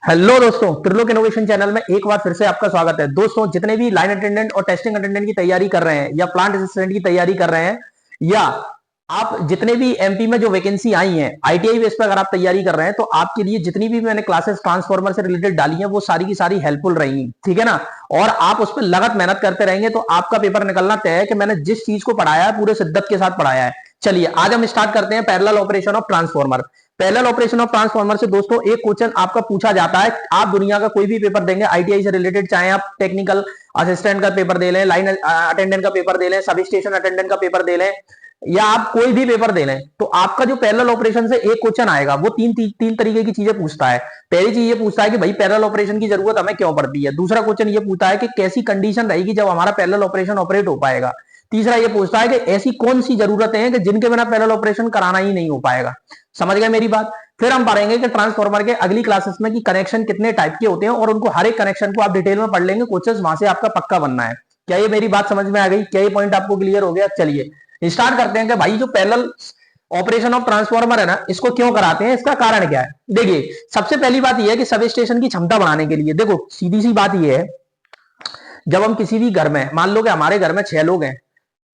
Hello दोस्तों, Trilok innovation channel में एक बार फिर से आपका स्वागत है। दोस्तों, जितने भी लाइन अटेंडेंट और टेस्टिंग अटेंडेंट की तैयारी कर रहे हैं या प्लांट असिस्टेंट की तैयारी कर रहे हैं, या आप जितने भी एमपी में जो वैकेंसी आई हैं आईटीआई बेस पर अगर आप तैयारी कर रहे हैं, तो आपके लिए जितनी भी मैंने क्लासेस ट्रांसफॉर्मर से रिलेटेड डाली हैं वो सारी की सारी हेल्पफुल रहेंगी, ठीक है ना। और आप उस पर लगत मेहनत करते रहेंगे तो आपका पेपर निकलना तय है कि मैंने जिस चीज को पढ़ाया है पूरे शिद्दत के साथ पढ़ाया है। चलिए आज हम स्टार्ट करते हैं parallel operation of transformer. Parallel operation of transformer से दोस्तों एक क्वेश्चन आपका पूछा जाता है। आप दुनिया का कोई भी पेपर देंगे आईटीआई से रिलेटेड, चाहे आप टेक्निकल असिस्टेंट का पेपर दे लें, लाइन अटेंडेंट का पेपर दे लें, सब स्टेशन अटेंडेंट का पेपर दे लें, या आप कोई भी पेपर दे लें, तो आपका जो पैरेलल ऑपरेशन से एक क्वेश्चन आएगा वो तीन तरीके की चीजें पूछता है। पहली चीज ये पूछता है कि भाई पैरेलल ऑपरेशन की जरूरत हमें क्यों पड़ती है। दूसरा क्वेश्चन ये पूछता है कि कैसी कंडीशन रहेगी जब हमारा पैरेलल ऑपरेशन ऑपरेट हो पाएगा। तीसरा ये पूछता है कि ऐसी कौन सी जरूरतें हैं कि जिनके बिना पैरेलल ऑपरेशन कराना ही नहीं हो पाएगा। समझ गए मेरी बात। फिर हम पढ़ेंगे कि ट्रांसफार्मर के अगली क्लासेस में कि कनेक्शन कितने टाइप के होते हैं और उनको हर एक कनेक्शन को आप डिटेल में पढ़ लेंगे। क्वेश्चन वहां से आपका पक्का बनना है। क्या ये मेरी बात समझ में आ गई? क्या ये पॉइंट आपको क्लियर हो गया? चलिए स्टार्ट करते हैं कि भाई जो पैरेलल ऑपरेशन ऑफ ट्रांसफार्मर है ना, इसको क्यों कराते हैं, इसका कारण क्या है। देखिए, सबसे पहली बात यह है कि सब स्टेशन की क्षमता बढ़ाने के लिए। देखो सीधी सी बात यह है, जब हम किसी भी घर में, मान लो कि हमारे घर में 6 लोग हैं,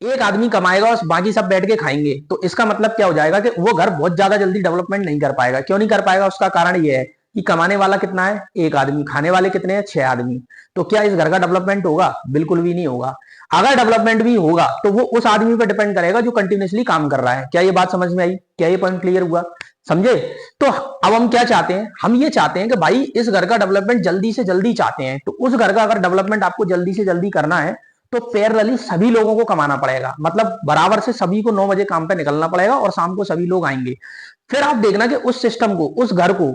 एक आदमी कमाएगा और बाकी सब बैठ के खाएंगे, तो इसका मतलब क्या हो जाएगा कि वो घर बहुत ज्यादा जल्दी डेवलपमेंट नहीं कर पाएगा। क्यों नहीं कर पाएगा? उसका कारण ये है कि कमाने वाला कितना है? एक आदमी। खाने वाले कितने हैं? 6 आदमी। तो क्या इस घर का डेवलपमेंट होगा? बिल्कुल भी नहीं होगा। अगर डेवलपमेंट भी होगा तो वो उस आदमी पर डिपेंड करेगा जो कंटिन्यूसली काम कर रहा है। क्या ये बात समझ में आई? क्या ये पॉइंट क्लियर हुआ? समझे? तो अब हम क्या चाहते हैं? हम ये चाहते हैं कि भाई इस घर का डेवलपमेंट जल्दी से जल्दी चाहते हैं। तो उस घर का अगर डेवलपमेंट आपको जल्दी से जल्दी करना है तो पैरेलली सभी लोगों को कमाना पड़ेगा। मतलब बराबर से सभी को 9 बजे काम पे निकलना पड़ेगा और शाम को सभी लोग आएंगे। फिर आप देखना कि उस सिस्टम को, उस घर को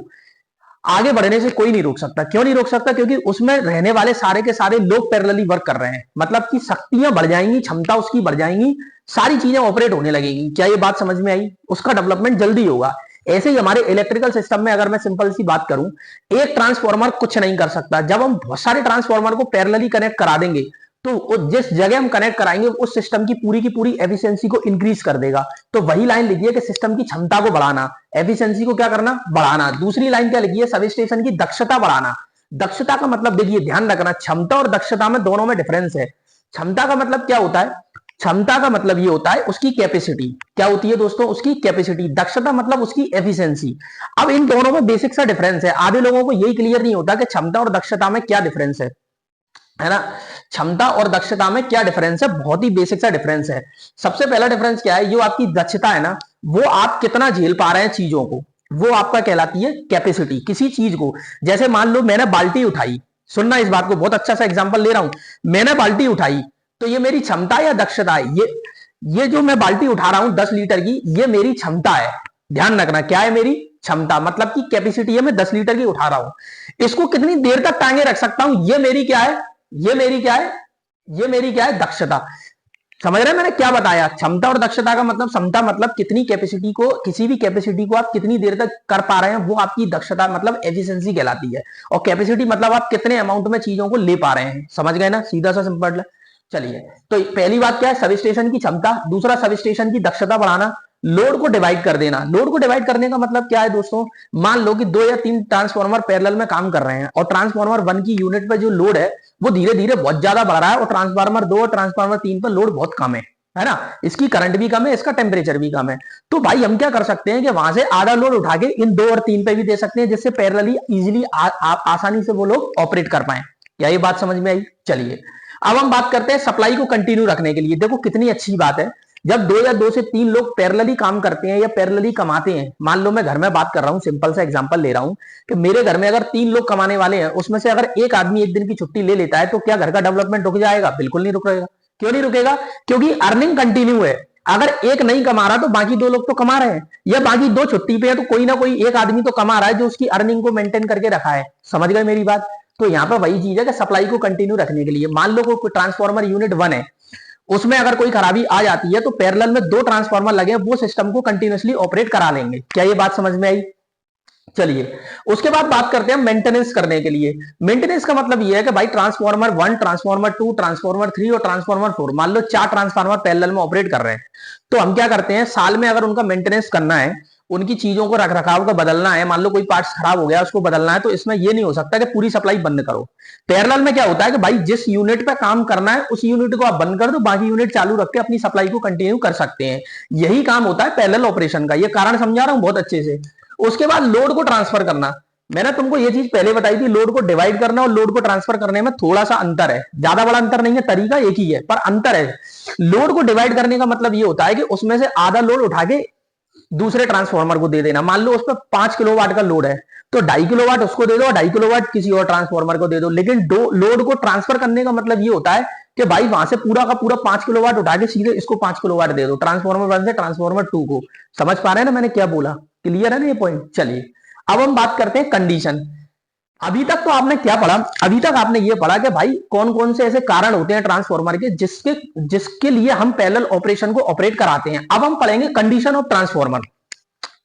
आगे बढ़ने से कोई नहीं रोक सकता। क्यों नहीं रोक सकता? क्योंकि उसमें रहने वाले सारे के सारे लोग पैरेलली वर्क कर रहे हैं। मतलब कि शक्तियां बढ़ जाएंगी, क्षमता उसकी बढ़ जाएंगी, सारी चीजें ऑपरेट होने लगेंगी। क्या ये बात समझ में आई? उसका डेवलपमेंट जल्दी होगा। ऐसे ही हमारे इलेक्ट्रिकल सिस्टम में अगर मैं सिंपल सी बात करूं, एक ट्रांसफार्मर कुछ नहीं कर सकता। जब हम बहुत सारे ट्रांसफार्मर को पैरेलली कनेक्ट करा देंगे तो जिस जगह हम कनेक्ट कराएंगे उस सिस्टम की पूरी एफिशिएंसी को इंक्रीज कर देगा। तो वही लाइन लिखिए कि सिस्टम की क्षमता को बढ़ाना, एफिशिएंसी को क्या करना? बढ़ाना। दूसरी लाइन क्या लिखिए? सब स्टेशन की दक्षता बढ़ाना। दक्षता का मतलब देखिए, ध्यान रखना, क्षमता और दक्षता में दोनों में डिफरेंस है। क्षमता का मतलब क्या होता है? क्षमता का मतलब ये होता है उसकी कैपेसिटी। क्या होती है दोस्तों? उसकी कैपेसिटी। दक्षता मतलब उसकी एफिशिएंसी। अब इन दोनों में बेसिक सा डिफरेंस है। आधे लोगों को यही क्लियर नहीं होता कि क्षमता और दक्षता में क्या डिफरेंस है ना। क्षमता और दक्षता में क्या डिफरेंस है? बहुत ही बेसिक सा डिफरेंस है। सबसे पहला डिफरेंस क्या है? जो आपकी दक्षता है ना, वो आप कितना झेल पा रहे हैं चीजों को, वो आपका कहलाती है कैपेसिटी। किसी चीज को, जैसे मान लो मैंने बाल्टी उठाई, सुनना इस बात को, बहुत अच्छा सा एग्जांपल ले रहा हूं। मैंने बाल्टी उठाई तो ये मेरी क्षमता या दक्षता है? ये जो मैं बाल्टी उठा रहा हूं 10 लीटर की, ये मेरी क्षमता है। ध्यान रखना, क्या है? मेरी क्षमता, मतलब की कैपेसिटी है। मैं 10 लीटर की उठा रहा हूं। इसको कितनी देर तक टांगे रख सकता हूं, ये मेरी क्या है? ये मेरी क्या है? ये मेरी क्या है? दक्षता। समझ रहे हैं मैंने क्या बताया? क्षमता और दक्षता का मतलब, क्षमता मतलब कितनी कैपेसिटी को, किसी भी कैपेसिटी को आप कितनी देर तक कर पा रहे हैं, वो आपकी दक्षता मतलब एफिशिएंसी कहलाती है। और कैपेसिटी मतलब आप कितने अमाउंट में चीजों को ले पा रहे हैं। समझ गए ना? सीधा सा सिंपल। चलिए, तो पहली बात क्या है? सब स्टेशन की क्षमता। दूसरा, सब स्टेशन की दक्षता बढ़ाना। लोड को डिवाइड कर देना। लोड को डिवाइड करने का मतलब क्या है दोस्तों? मान लो कि 2 या 3 ट्रांसफार्मर पैरेलल में काम कर रहे हैं और ट्रांसफार्मर 1 की यूनिट पर जो लोड है वो धीरे धीरे बहुत ज्यादा बढ़ रहा है, और ट्रांसफार्मर 2 और ट्रांसफार्मर 3 पर लोड बहुत कम है ना। इसकी करंट भी कम है, इसका टेम्परेचर भी कम है। तो भाई हम क्या कर सकते हैं कि वहां से आधा लोड उठा के इन 2 और 3 पे भी दे सकते हैं, जिससे पैरेलली इजीली आसानी से वो लोग ऑपरेट कर पाए। क्या ये बात समझ में आई? चलिए, अब हम बात करते हैं सप्लाई को कंटिन्यू रखने के लिए। देखो कितनी अच्छी बात है, जब 2 या 2 से 3 लोग पैरेलली काम करते हैं या पैरेलली कमाते हैं। मान लो मैं घर में बात कर रहा हूं, सिंपल सा एग्जांपल ले रहा हूं कि मेरे घर में अगर 3 लोग कमाने वाले हैं, उसमें से अगर एक आदमी एक दिन की छुट्टी ले लेता है, तो क्या घर का डेवलपमेंट रुक जाएगा? बिल्कुल नहीं रुकेगा। क्यों नहीं रुकेगा? क्योंकि अर्निंग कंटिन्यू है। अगर एक नहीं कमा रहा तो बाकी 2 लोग तो कमा रहे हैं, या बाकी 2 छुट्टी पे है तो कोई ना कोई एक आदमी तो कमा रहा है जो उसकी अर्निंग को मेंटेन करके रखा है। समझ गए मेरी बात? तो यहाँ पर वही चीज है कि सप्लाई को कंटिन्यू रखने के लिए, मान लो कोई ट्रांसफार्मर यूनिट 1 है, उसमें अगर कोई खराबी आ जाती है तो पैरेलल में 2 ट्रांसफार्मर लगे हैं, वो सिस्टम को कंटिन्यूअसली ऑपरेट करा लेंगे। क्या ये बात समझ में आई? चलिए, उसके बाद बात करते हैं मेंटेनेंस करने के लिए। मेंटेनेंस का मतलब यह है कि भाई ट्रांसफार्मर 1, ट्रांसफार्मर 2, ट्रांसफार्मर 3 और ट्रांसफार्मर 4, मान लो 4 ट्रांसफार्मर पैरेलल में ऑपरेट कर रहे हैं, तो हम क्या करते हैं, साल में अगर उनका मेंटेनेंस करना है उनकी चीजों को रख रखाव का बदलना है, मान लो कोई पार्ट्स खराब हो गया उसको बदलना है, तो इसमें ये नहीं हो सकता कि पूरी सप्लाई बंद करो। पैरेलल में क्या होता है कि भाई जिस यूनिट पे काम करना है उस यूनिट को आप बंद कर दो, बाकी यूनिट चालू रख के अपनी सप्लाई को कंटिन्यू कर सकते हैं। यही काम होता है पैरेलल ऑपरेशन का, ये कारण समझा रहा हूं बहुत अच्छे से। उसके बाद लोड को ट्रांसफर करना, मैंने तुमको ये चीज पहले बताई थी, लोड को डिवाइड करना और लोड को ट्रांसफर करने में थोड़ा सा अंतर है, ज्यादा बड़ा अंतर नहीं है, तरीका एक ही है पर अंतर है। लोड को डिवाइड करने का मतलब ये होता है कि उसमें से आधा लोड उठा के दूसरे ट्रांसफार्मर को दे देना। मान लो उस पर 5 किलोवाट का लोड है तो 2.5 किलोवाट उसको दे दो और 2.5 किलोवाट किसी और ट्रांसफार्मर को दे दो। लेकिन लोड को ट्रांसफर करने का मतलब ये होता है कि भाई वहां से पूरा का पूरा 5 किलोवाट उठा के सीधे इसको 5 किलोवाट दे दो, ट्रांसफार्मर 1 से ट्रांसफार्मर 2 को। समझ पा रहे हैं ना मैंने क्या बोला? क्लियर है ना ये पॉइंट? चलिए अब हम बात करते हैं कंडीशन। अभी तक तो आपने क्या पढ़ा? अभी तक आपने ये पढ़ा कि भाई कौन कौन से ऐसे कारण होते हैं ट्रांसफार्मर के जिसके लिए हम पैरेलल ऑपरेशन को ऑपरेट कराते हैं। अब हम पढ़ेंगे कंडीशन ऑफ ट्रांसफार्मर।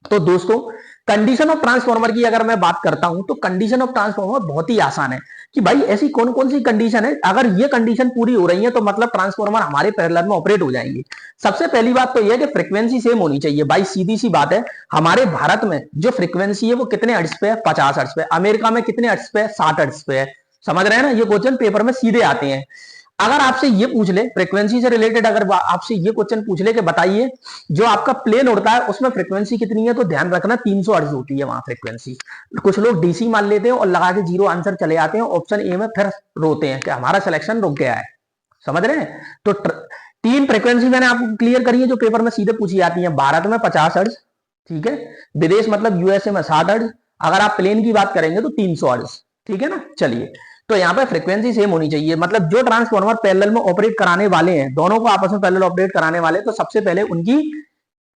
तो दोस्तों कंडीशन ऑफ ट्रांसफार्मर की अगर मैं बात करता हूं तो कंडीशन ऑफ ट्रांसफार्मर बहुत ही आसान है कि भाई ऐसी कौन कौन सी कंडीशन है, अगर ये कंडीशन पूरी हो रही है तो मतलब ट्रांसफार्मर हमारे पैरेलल में ऑपरेट हो जाएंगे। सबसे पहली बात तो यह है कि फ्रीक्वेंसी सेम होनी चाहिए। भाई सीधी सी बात है, हमारे भारत में जो फ्रीक्वेंसी है वो कितने हर्ट्ज पे है? 50 हर्ट्ज पे। अमेरिका में कितने हर्ट्ज पे है? 60 हर्ट्ज पे है। समझ रहे हैं ना? ये क्वेश्चन पेपर में सीधे आते हैं। अगर आपसे ये पूछ ले फ्रीक्वेंसी से रिलेटेड, अगर आपसे ये क्वेश्चन पूछ ले कि बताइए जो आपका प्लेन उड़ता है उसमें फ्रीक्वेंसी कितनी है, तो ध्यान रखना 300 हर्ट्ज होती है वहां फ्रीक्वेंसी। कुछ लोग डीसी मान लेते हैं और लगा के जीरो आंसर चले आते हैं ऑप्शन ए में, फिर रोते हैं कि हमारा सिलेक्शन रुक गया है। समझ रहे हैं? तो तीन फ्रीक्वेंसी मैंने आपको क्लियर करी है जो पेपर में सीधे पूछी जाती है। भारत में 50 हर्ट्ज, ठीक है, विदेश मतलब यूएसए में 60 हर्ट्ज, अगर आप प्लेन की बात करेंगे तो 300 हर्ट्ज। ठीक है ना? चलिए, तो यहाँ पे फ्रीक्वेंसी सेम होनी चाहिए। मतलब जो ट्रांसफार्मर पैरेलल में ऑपरेट कराने वाले हैं, दोनों को आपस में पैरेलल ऑपरेट कराने वाले, तो सबसे पहले उनकी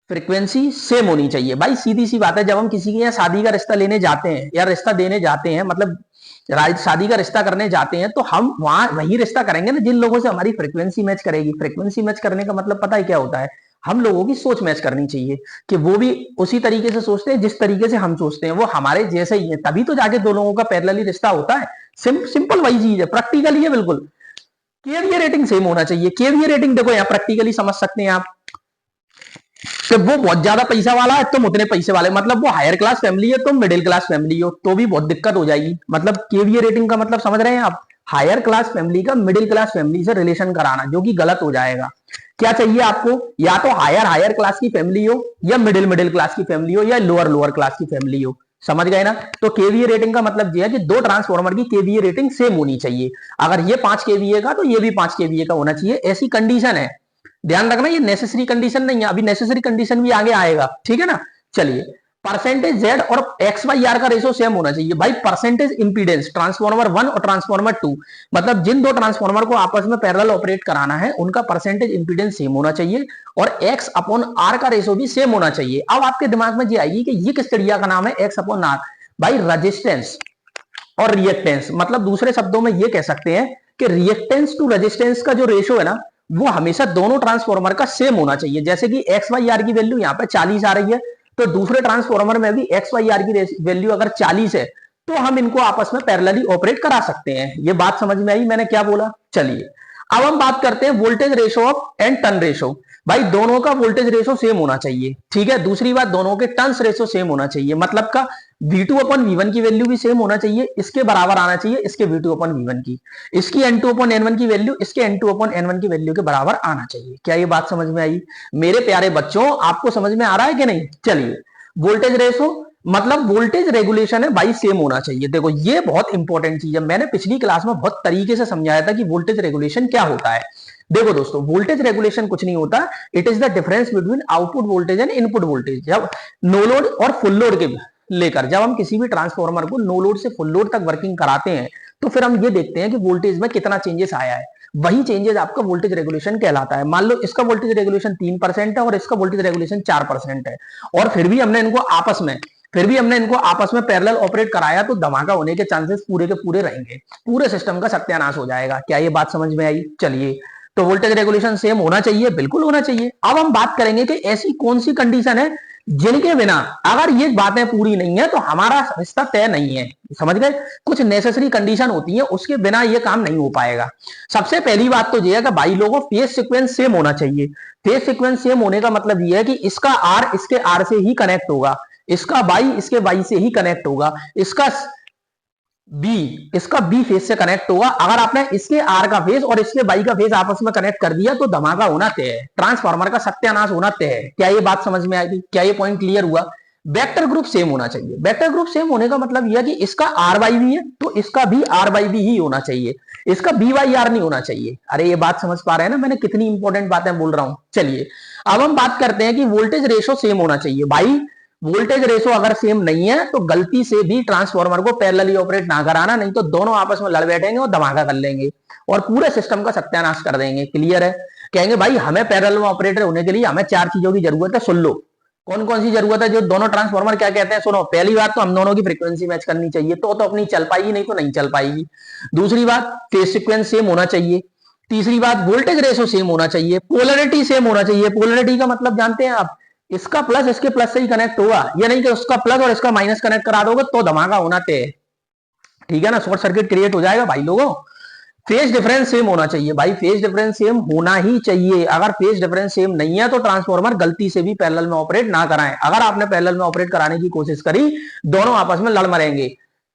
फ्रीक्वेंसी सेम होनी चाहिए। भाई सीधी सी बात है, जब हम किसी के यहाँ शादी का रिश्ता लेने जाते हैं या रिश्ता देने जाते हैं, मतलब शादी का रिश्ता करने जाते हैं, तो हम वहां वही रिश्ता करेंगे ना जिन लोगों से हमारी फ्रीक्वेंसी मैच करेगी। फ्रीक्वेंसी मैच करने का मतलब पता है क्या होता है? हम लोगों की सोच मैच करनी चाहिए कि वो भी उसी तरीके से सोचते हैं जिस तरीके से हम सोचते हैं, वो हमारे जैसे ही है, तभी तो जाके दो लोगों का पैरेलली रिश्ता होता है। सिंपल वही चीज है, प्रैक्टिकली है बिल्कुल। केवीए रेटिंग सेम होना चाहिए। केवीए रेटिंग देखो यहाँ प्रैक्टिकली समझ सकते हैं आप कि वो बहुत ज्यादा पैसा वाला है, तुम उतने पैसे वाले, मतलब वो हायर क्लास फैमिली है, तुम मिडिल क्लास फैमिली हो, तो भी बहुत दिक्कत हो जाएगी। मतलब केवीए रेटिंग का मतलब समझ रहे हैं आप? हायर क्लास फैमिली का मिडिल क्लास फैमिली से रिलेशन कराना, जो कि गलत हो जाएगा। क्या चाहिए आपको? या तो हायर क्लास की फैमिली हो, या मिडिल क्लास की फैमिली हो, या लोअर क्लास की फैमिली हो। समझ गए ना? तो केवीए रेटिंग का मतलब यह है कि दो ट्रांसफार्मर की केवीए रेटिंग सेम होनी चाहिए। अगर ये 5 केवीए का तो ये भी 5 केवीए का होना चाहिए, ऐसी कंडीशन है। ध्यान रखना, ये नेसेसरी कंडीशन नहीं है, अभी नेसेसरी कंडीशन भी आगे आएगा। ठीक है ना? चलिए, परसेंटेज जेड और एक्स वाई आर का रेशो सेम होना चाहिए। भाई परसेंटेज इंपीडेंस ट्रांसफार्मर 1 और ट्रांसफार्मर 2, मतलब जिन दो ट्रांसफार्मर को आपस में पैरेलल ऑपरेट कराना है उनका परसेंटेज इंपीडेंस सेम होना चाहिए और एक्स अपॉन आर का रेशो भी सेम होना चाहिए। अब आपके दिमाग में ये आएगी कि ये किस चिड़िया का नाम है एक्स अपॉन आर? भाई रेजिस्टेंस और रिएक्टेंस, मतलब दूसरे शब्दों में ये कह सकते हैं कि रिएक्टेंस टू रेजिस्टेंस का जो रेशो है ना, वो हमेशा दोनों ट्रांसफार्मर का सेम होना चाहिए। जैसे कि एक्स वाई आर की वैल्यू यहाँ पे 40 आ रही है, तो दूसरे ट्रांसफार्मर में भी एक्स वाई आर की वैल्यू अगर 40 है तो हम इनको आपस में पैरेलली ऑपरेट करा सकते हैं। ये बात समझ में आई मैंने क्या बोला? चलिए अब हम बात करते हैं voltage ratio of and turn ratio. भाई दोनों का वोल्टेज रेशो सेम होना चाहिए। ठीक है, दूसरी बात दोनों के टर्न्स रेशो सेम होना चाहिए, मतलब का V2 अपन V1 की वैल्यू भी सेम होना चाहिए, इसके बराबर आना चाहिए इसके V2 अपन V1 की, इसकी N2 अपन N1 की वैल्यू इसके N2 अपन N1 की वैल्यू के बराबर आना चाहिए। क्या ये बात समझ में आई मेरे प्यारे बच्चों? आपको समझ में आ रहा है कि नहीं? चलिए, वोल्टेज रेशो मतलब वोल्टेज रेगुलेशन है भाई सेम होना चाहिए। देखो ये बहुत इंपॉर्टेंट चीज है, मैंने पिछली क्लास में बहुत तरीके से समझाया था कि वोल्टेज रेगुलेशन क्या होता है। देखो दोस्तों, वोल्टेज रेगुलेशन कुछ नहीं होता, it is the difference between output voltage and input voltage. जब नो लोड और फुल लोड के लेकर जब हम किसी भी ट्रांसफार्मर को नो लोड से फुल लोड तक वर्किंग कराते हैं तो फिर हम ये देखते हैं कि वोल्टेज में कितना चेंजेस आया है, वही चेंजेस आपका वोल्टेज रेगुलेशन कहलाता है। मान लो इसका वोल्टेज रेगुलेशन 3% है और इसका वोल्टेज रेगुलेशन 4% है, और फिर भी हमने इनको आपस में पैरेलल ऑपरेट कराया, तो धमाका होने के चांसेस पूरे के पूरे रहेंगे, पूरे सिस्टम का सत्यानाश हो जाएगा। क्या ये बात समझ में आई? चलिए, तो वोल्टेज रेगुलेशन सेम होना चाहिए, बिल्कुल होना चाहिए। अब हम बात करेंगे कि ऐसी कौन सी कंडीशन है जिनके बिना अगर ये बातें पूरी नहीं है तो हमारा रिश्ता तय नहीं है। समझ गए? कुछ नेसेसरी कंडीशन होती है, उसके बिना ये काम नहीं हो पाएगा। सबसे पहली बात तो ये है कि भाई लोगों फेज सीक्वेंस सेम होना चाहिए। फेज सीक्वेंस सेम होने का मतलब ये है कि इसका आर इसके आर से ही कनेक्ट होगा, इसका वाई इसके वाई से ही कनेक्ट होगा, इसका बी फेज से कनेक्ट होगा। अगर आपने इसके आर का फेज और इसके बाई का फेज आपस में कनेक्ट कर दिया तो धमाका होना तय है, ट्रांसफार्मर का सत्यानाश होना तय है। क्या ये बात समझ में आएगी? क्या ये पॉइंट क्लियर हुआ? वेक्टर ग्रुप सेम होना चाहिए। वेक्टर ग्रुप सेम होने का मतलब यह कि इसका आर वाई भी है तो इसका भी आर वाई भी ही होना चाहिए, इसका बी वाई आर नहीं होना चाहिए। अरे ये बात समझ पा रहे हैं ना, मैंने कितनी इंपॉर्टेंट बातें बोल रहा हूं। चलिए अब हम बात करते हैं कि वोल्टेज रेशो सेम होना चाहिए। भाई वोल्टेज रेशो अगर सेम नहीं है तो गलती से भी ट्रांसफार्मर को पैरेलली ऑपरेट ना कराना, नहीं तो दोनों आपस में लड़ बैठेंगे और धमाका कर लेंगे और पूरे सिस्टम का सत्यानाश कर देंगे। क्लियर है? कहेंगे भाई हमें पैरेलल में ऑपरेटर होने के लिए हमें 4 चीजों की जरूरत है। सुन लो कौन कौन सी जरूरत है। जो दोनों ट्रांसफार्मर क्या कहते हैं सुनो। पहली बात तो हम दोनों की फ्रीक्वेंसी मैच करनी चाहिए तो अपनी चल पाएगी, नहीं तो नहीं चल पाएगी। दूसरी बात फेज सीक्वेंस सेम होना चाहिए। तीसरी बात वोल्टेज रेशो सेम होना चाहिए। पोलरिटी सेम होना चाहिए। पोलरिटी का मतलब जानते हैं आप? इसका प्लस इसके प्लस से ही कनेक्ट होगा, ये नहीं कि उसका प्लस और इसका माइनस कनेक्ट करा दोगे तो धमाका होना तय। ठीक है ना? शॉर्ट सर्किट क्रिएट हो जाएगा भाई लोगों। फेज डिफरेंस सेम होना चाहिए। भाई फेज डिफरेंस सेम होना ही चाहिए। अगर फेज डिफरेंस सेम नहीं है तो ट्रांसफार्मर गलती से भी पैरेलल में ऑपरेट ना कराएं। अगर आपने पैरेलल में ऑपरेट कराने की कोशिश करी दोनों आपस में लड़ मरेंगे।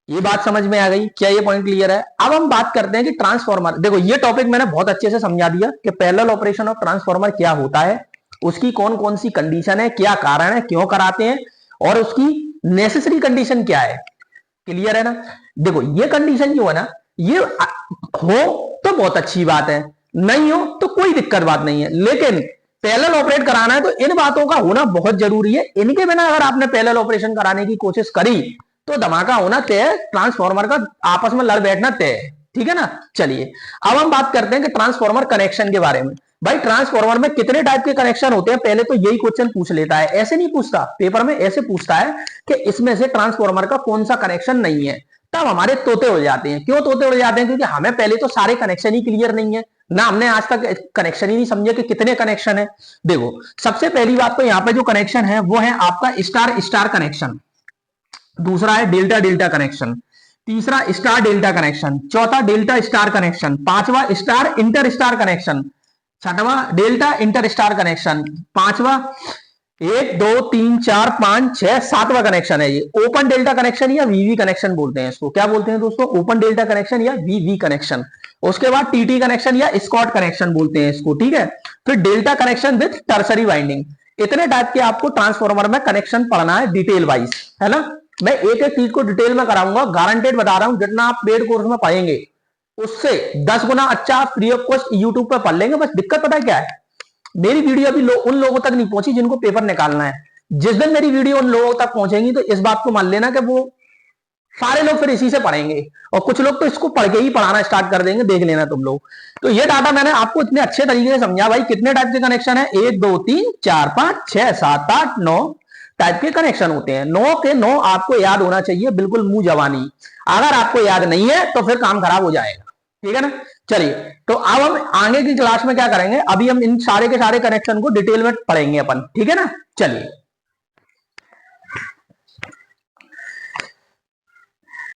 ये बात समझ में आ गई? क्या ये पॉइंट क्लियर है? अब हम बात करते हैं कि ट्रांसफार्मर, देखो ये टॉपिक मैंने बहुत अच्छे से समझा दिया कि पैरेलल ऑपरेशन ऑफ ट्रांसफार्मर क्या होता है, उसकी कौन कौन सी कंडीशन है, क्या कारण है, क्यों कराते हैं और उसकी नेसेसरी कंडीशन क्या है। क्लियर है ना? देखो ये कंडीशन जो है ना, ये हो तो बहुत अच्छी बात है, नहीं हो तो कोई दिक्कत बात नहीं है, लेकिन पैरेलल ऑपरेट कराना है तो इन बातों का होना बहुत जरूरी है। इनके बिना अगर आपने पैरेलल ऑपरेशन कराने की कोशिश करी तो धमाका होना तय, ट्रांसफार्मर का आपस में लड़ बैठना तय। ठीक है ना? चलिए अब हम बात करते हैं कि ट्रांसफार्मर कनेक्शन के बारे में। भाई ट्रांसफार्मर में कितने टाइप के कनेक्शन होते हैं, पहले तो यही क्वेश्चन पूछ लेता है। ऐसे नहीं पूछता पेपर में, ऐसे पूछता है कि इसमें से ट्रांसफार्मर का कौन सा कनेक्शन नहीं है। तब हमारे तोते उड़ जाते हैं। क्यों तोते उड़ जाते हैं? क्योंकि हमें पहले तो सारे कनेक्शन ही क्लियर नहीं है ना, हमने आज तक कनेक्शन ही नहीं समझे कि कितने कनेक्शन है। देखो सबसे पहली बात तो यहाँ पे जो कनेक्शन है वो है आपका स्टार स्टार कनेक्शन, दूसरा है डेल्टा डेल्टा कनेक्शन, तीसरा स्टार डेल्टा कनेक्शन, चौथा डेल्टा स्टार कनेक्शन, पांचवा स्टार इंटर स्टार कनेक्शन, छठवा डेल्टा इंटर स्टार कनेक्शन, पांचवा 1 2 3 4 5 6 7वां कनेक्शन है ये ओपन डेल्टा कनेक्शन या वीवी कनेक्शन बोलते हैं इसको। क्या बोलते हैं दोस्तों? ओपन डेल्टा कनेक्शन या वीवी कनेक्शन। उसके बाद टीटी कनेक्शन या स्कॉट कनेक्शन बोलते हैं इसको। ठीक है? फिर delta connection with tertiary winding. इतने टाइप के आपको ट्रांसफार्मर में कनेक्शन पढ़ना है डिटेल वाइज, है ना? मैं एक एक चीज को डिटेल में कराऊंगा, गारंटेड बता रहा हूं। जितना आप पेड कोर्स में पढ़ेंगे उससे 10 गुना अच्छा आप फ्री ऑफ कॉस्ट यूट्यूब पर पढ़ लेंगे। बस दिक्कत पता है क्या है? मेरी वीडियो अभी उन लोगों तक नहीं पहुंची जिनको पेपर निकालना है। जिस दिन मेरी वीडियो उन लोगों तक पहुंचेगी तो इस बात को मान लेना कि वो सारे लोग फिर इसी से पढ़ेंगे और कुछ लोग तो इसको पढ़ के ही पढ़ाना स्टार्ट कर देंगे, देख लेना तुम लोग। तो ये डाटा मैंने आपको इतने अच्छे तरीके से समझा। भाई कितने टाइप के कनेक्शन है? 1 2 3 4 5 6 7 8 9 टाइप के कनेक्शन होते हैं। 9 के 9 आपको याद होना चाहिए, बिल्कुल मुंह जवानी। अगर आपको याद नहीं है तो फिर काम खराब हो जाएगा। ठीक है ना? चलिए तो अब हम आगे की क्लास में क्या करेंगे, अभी हम इन सारे के सारे कनेक्शन को डिटेल में पढ़ेंगे अपन। ठीक है ना? चलिए